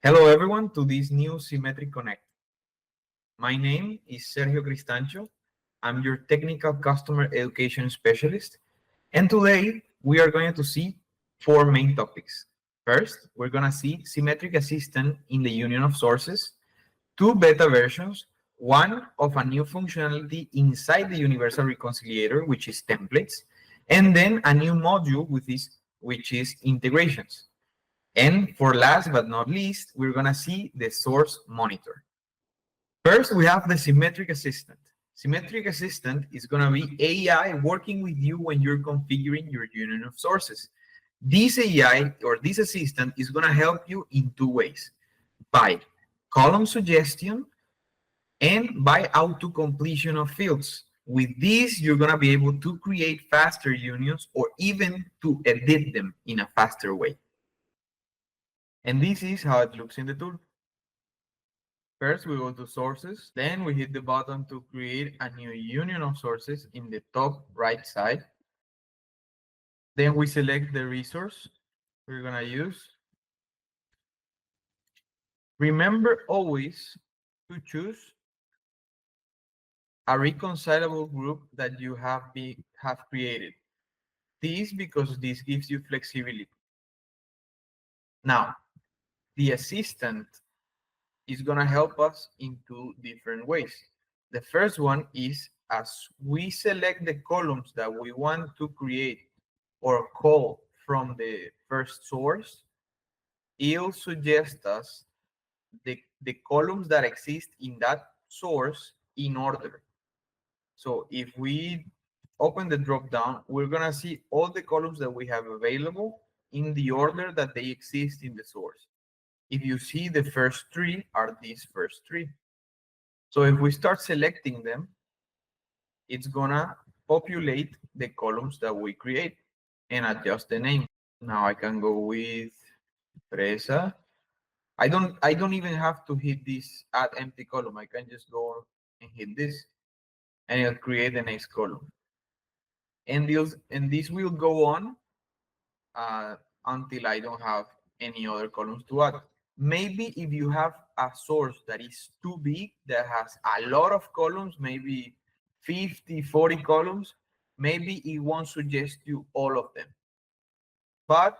Hello everyone to this new Simetrik Connect. My name is Sergio Cristancho. I'm your technical customer education specialist. And today we are going to see four main topics. First, we're going to see Simetrik Assistant in the union of sources, two beta versions, one of a new functionality inside the Universal Reconciliator, which is templates, and then a new module with this, which is integrations. And for last but not least, we're going to see the source monitor. First, we have the Simetrik Assistant. Simetrik Assistant is going to be AI working with you when you're configuring your union of sources. This AI or this assistant is going to help you in two ways: by column suggestion and by auto-completion of fields. With this, you're going to be able to create faster unions or even to edit them in a faster way. And this is how it looks in the tool. First, we go to sources, then we hit the button to create a new union of sources in the top right side. Then we select the resource we're going to use. Remember always to choose a reconcilable group that you have created. This because this gives you flexibility. Now, the assistant is going to help us in two different ways. The first one is as we select the columns that we want to create or call from the first source, it'll suggest us the columns that exist in that source in order. So if we open the drop down, we're going to see all the columns that we have available in the order that they exist in the source. If you see, the first three are these first three. So if we start selecting them, it's gonna populate the columns that we create and adjust the name. Now I can go with Fresa. I don't even have to hit this add empty column. I can just go and hit this and it'll create the next column. And this will go on until I don't have any other columns to add. Maybe if you have a source that is too big, that has a lot of columns, maybe 50, 40 columns, maybe it won't suggest you all of them. But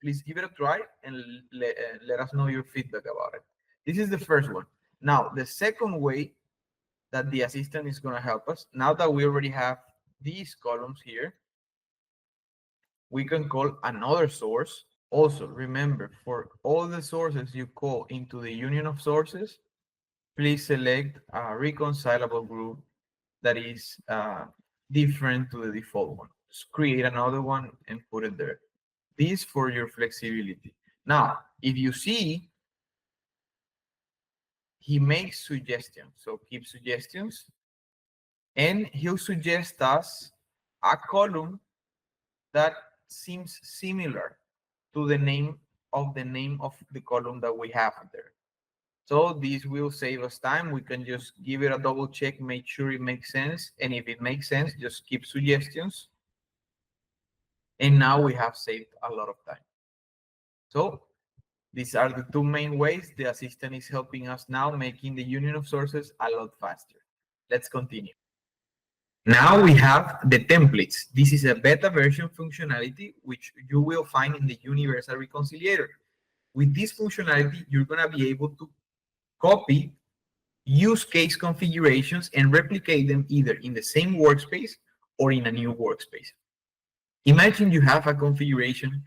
please give it a try and let us know your feedback about it. This is the first one. Now, the second way that the assistant is going to help us, now that we already have these columns here, we can call another source. Also, remember, for all the sources you call into the union of sources, please select a reconcilable group that is different to the default one. Just create another one and put it there. This for your flexibility. Now, if you see, he makes suggestions. So keep suggestions, and he'll suggest us a column that seems similar to the name of the column that we have there. So this will save us time. We can just give it a double check, make sure it makes sense. And if it makes sense, just keep suggestions. And now we have saved a lot of time. So these are the two main ways the assistant is helping us now, making the union of sources a lot faster. Let's continue. Now we have the templates. This is a beta version functionality, which you will find in the Universal Reconciliator. With this functionality, you're going to be able to copy use case configurations and replicate them either in the same workspace or in a new workspace. Imagine you have a configuration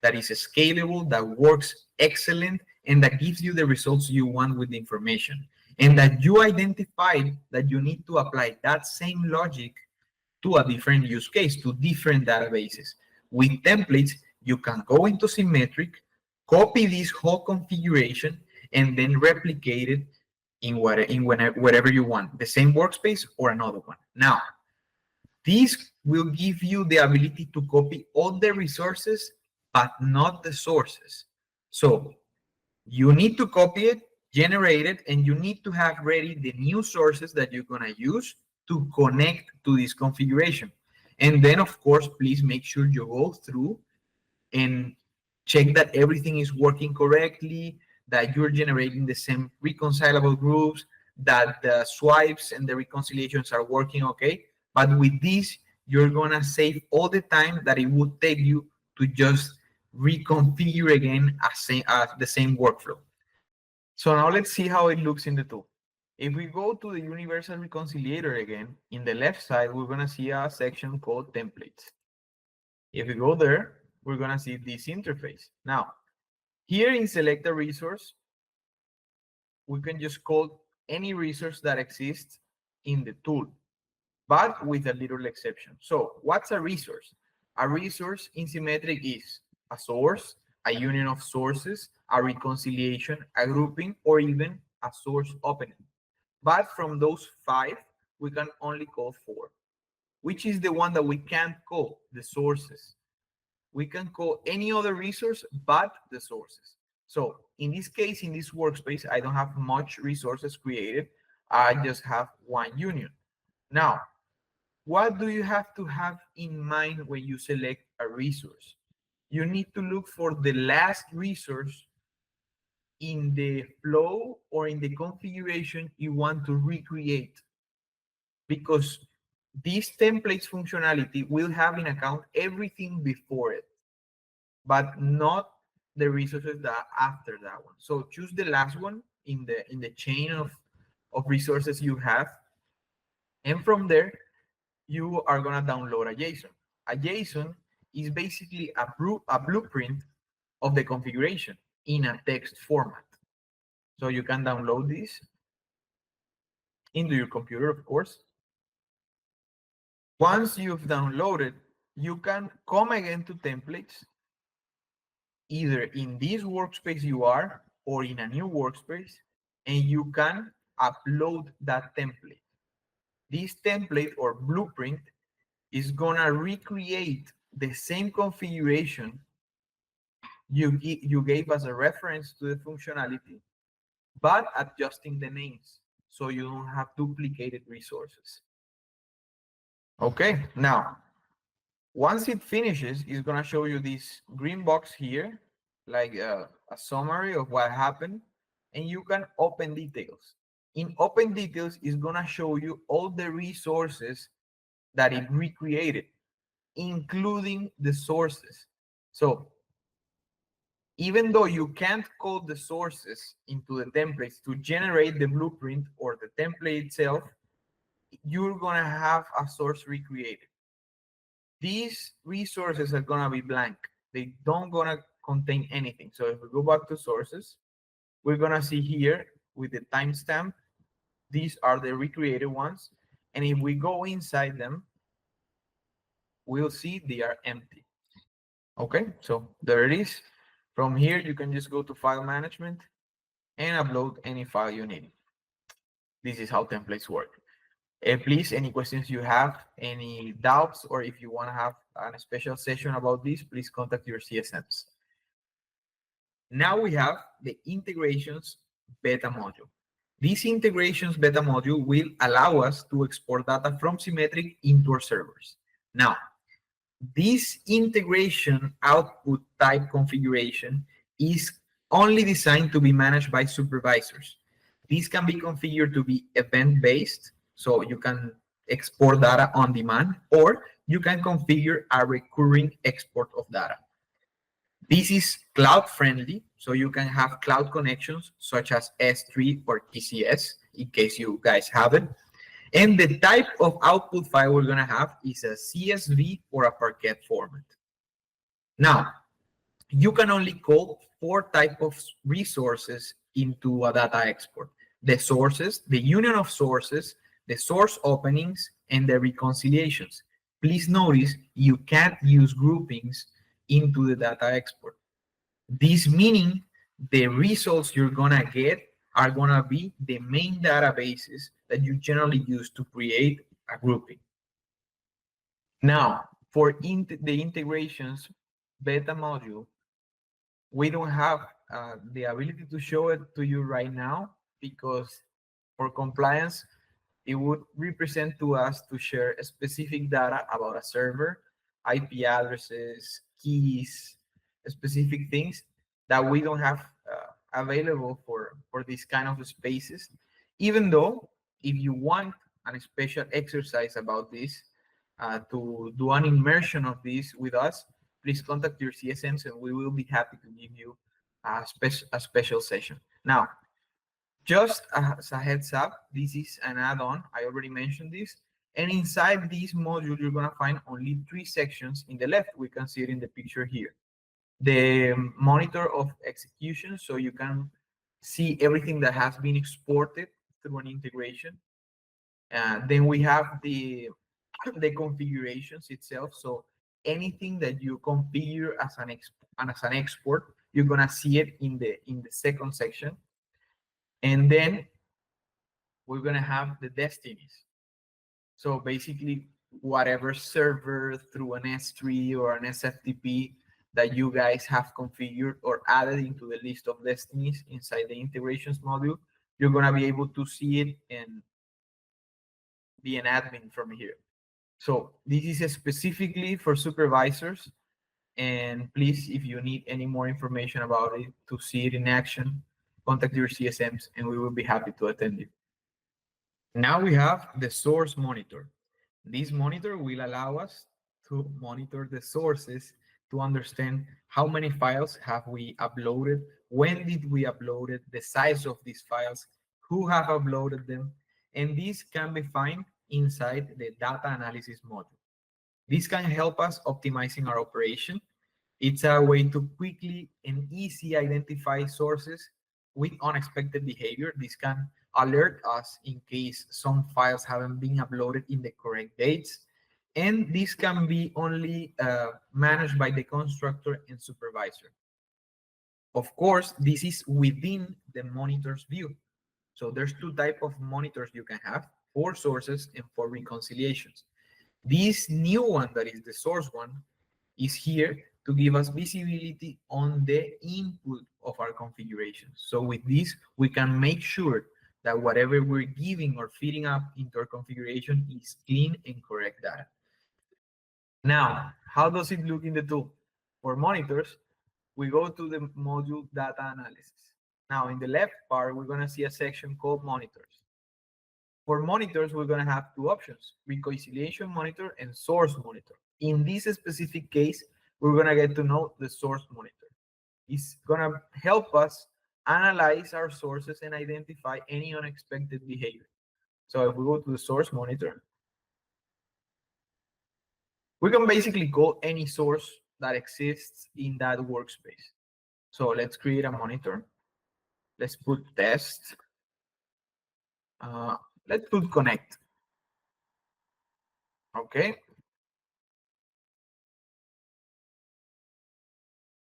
that is scalable, that works excellent, and that gives you the results you want with the information, and that you identified that you need to apply that same logic to a different use case, to different databases. With templates, you can go into Simetrik, copy this whole configuration, and then replicate it wherever you want, the same workspace or another one. Now, this will give you the ability to copy all the resources, but not the sources. So you need to copy it, generate it, and you need to have ready the new sources that you're going to use to connect to this configuration. And then, of course, please make sure you go through and check that everything is working correctly, that you're generating the same reconcilable groups, that the swipes and the reconciliations are working okay. But with this, you're gonna save all the time that it would take you to just reconfigure again the same workflow. So now let's see how it looks in the tool. If we go to the Universal Reconciliator again, in the left side, we're gonna see a section called Templates. If we go there, we're gonna see this interface. Now, here in Select a Resource, we can just call any resource that exists in the tool, but with a little exception. So what's a resource? A resource in Simetrik is a source, a union of sources, a reconciliation, a grouping, or even a source opening. But from those 5, we can only call 4. Which is the one that we can't call? The sources. We can call any other resource but the sources. So in this case, in this workspace, I don't have much resources created. I just have one union. Now, what do you have to have in mind when you select a resource? You need to look for the last resource in the flow or in the configuration you want to recreate, because this templates functionality will have in account everything before it, but not the resources that after that one. So choose the last one in the chain of resources you have, and from there you are going to download a JSON. A JSON is basically a blueprint of the configuration in a text format. So you can download this into your computer, of course. Once you've downloaded, you can come again to templates, either in this workspace you are or in a new workspace, and you can upload that template. This template or blueprint is gonna recreate the same configuration you gave as a reference to the functionality, but adjusting the names so you don't have duplicated resources. Okay, now, once it finishes, it's gonna show you this green box here, like a summary of what happened, and you can open details. In open details, it's gonna show you all the resources that it recreated, including the sources. So even though you can't code the sources into the templates to generate the blueprint or the template itself, you're gonna have a source recreated. These resources are gonna be blank. They don't gonna contain anything. So if we go back to sources, we're gonna see here with the timestamp, these are the recreated ones. And if we go inside them, we'll see they are empty. Okay, so there it is. From here, you can just go to file management and upload any file you need. This is how templates work. Please, any questions you have, any doubts, or if you want to have a special session about this, please contact your CSMs. Now we have the integrations beta module. This integrations beta module will allow us to export data from Simetrik into our servers. Now, this integration output type configuration is only designed to be managed by supervisors. This can be configured to be event-based, so you can export data on demand, or you can configure a recurring export of data. This is cloud-friendly, so you can have cloud connections such as S3 or TCS, in case you guys have it. And the type of output file we're going to have is a CSV or a Parquet format. Now, you can only call 4 types of resources into a data export: the sources, the union of sources, the source openings, and the reconciliations. Please notice you can't use groupings into the data export. This meaning the results you're going to get are going to be the main databases that you generally use to create a grouping. Now, for the integrations beta module, we don't have the ability to show it to you right now, because for compliance, it would represent to us to share specific data about a server, IP addresses, keys, specific things that we don't have available for these kind of spaces, even though if you want a special exercise about this, to do an immersion of this with us, please contact your CSMs and we will be happy to give you a special session. Now, just as a heads up, this is an add-on. I already mentioned this. And inside this module, you're going to find only 3 sections. In the left, we can see it in the picture here. The monitor of execution, so you can see everything that has been exported through an integration. Then we have the configurations itself. So anything that you configure as an export, you're gonna see it in the second section. And then we're gonna have the destinies. So basically, whatever server through an S3 or an SFTP that you guys have configured or added into the list of destinies inside the integrations module, you're gonna be able to see it and be an admin from here. So this is specifically for supervisors. And please, if you need any more information about it, to see it in action, contact your CSMs and we will be happy to attend you. Now we have the source monitor. This monitor will allow us to monitor the sources to understand how many files have we uploaded, when did we upload it, the size of these files, who have uploaded them, and this can be found inside the data analysis module. This can help us optimizing our operation. It's a way to quickly and easy identify sources with unexpected behavior. This can alert us in case some files haven't been uploaded in the correct dates. And this can be only managed by the constructor and supervisor. Of course, this is within the monitor's view. So there's 2 types of monitors you can have, for sources and for reconciliations. This new one, that is the source one, is here to give us visibility on the input of our configuration. So with this, we can make sure that whatever we're giving or feeding up into our configuration is clean and correct data. Now, how does it look in the tool? For monitors, we go to the module data analysis. Now, in the left part, we're going to see a section called monitors. For monitors, we're going to have 2 options, reconciliation monitor and source monitor. In this specific case, we're going to get to know the source monitor. It's going to help us analyze our sources and identify any unexpected behavior. So if we go to the source monitor, we can basically call any source that exists in that workspace. So let's create a monitor. Let's put test. Let's put connect. Okay.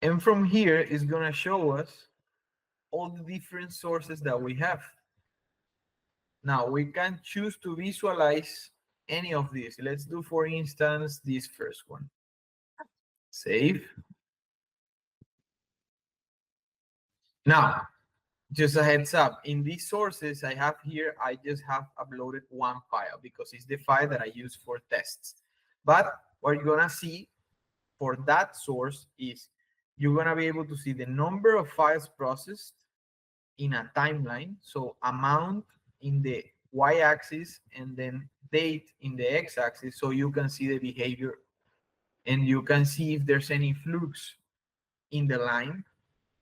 And from here, it's going to show us all the different sources that we have. Now, we can choose to visualize any of these. Let's do, for instance, this first one. Save. Now, just a heads up, in these sources I have here, I just have uploaded 1 file because it's the file that I use for tests. But what you're going to see for that source is you're going to be able to see the number of files processed in a timeline. So amount in the y-axis and then date in the x-axis, so you can see the behavior and you can see if there's any flux in the line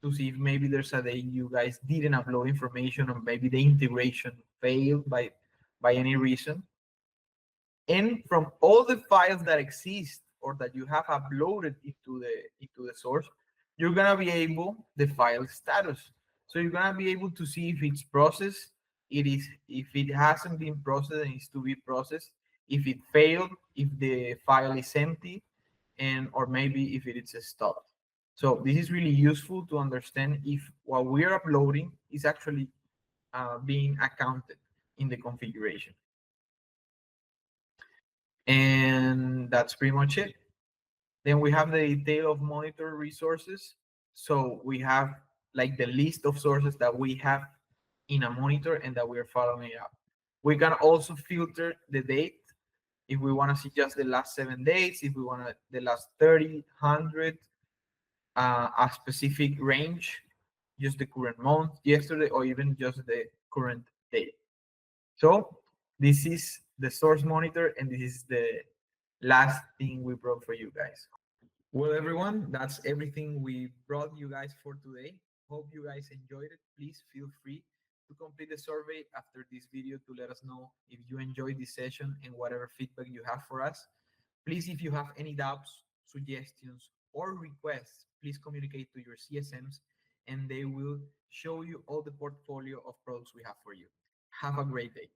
to see if maybe there's a day you guys didn't upload information or maybe the integration failed by any reason. And from all the files that exist or that you have uploaded into the source, you're gonna be able the file status. So you're gonna be able to see if it's processed, if it hasn't been processed and it's to be processed, if it failed, if the file is empty, and or maybe if it is stopped. So this is really useful to understand if what we're uploading is actually being accounted in the configuration. And that's pretty much it. Then we have the detail of monitor resources. So we have like the list of sources that we have in a monitor and that we're following up. We can also filter the date if we want to see just the last 7 days, if we want the last 30, 100, a specific range. just the current month, yesterday, or even just the current day. So this is the source monitor, and this is the last thing we brought for you guys. Well, everyone, that's everything we brought you guys for today. Hope you guys enjoyed it. Please feel free to complete the survey after this video to let us know if you enjoyed this session and whatever feedback you have for us. Please, if you have any doubts, suggestions, or requests, please communicate to your CSMs and they will show you all the portfolio of products we have for you. Have a great day.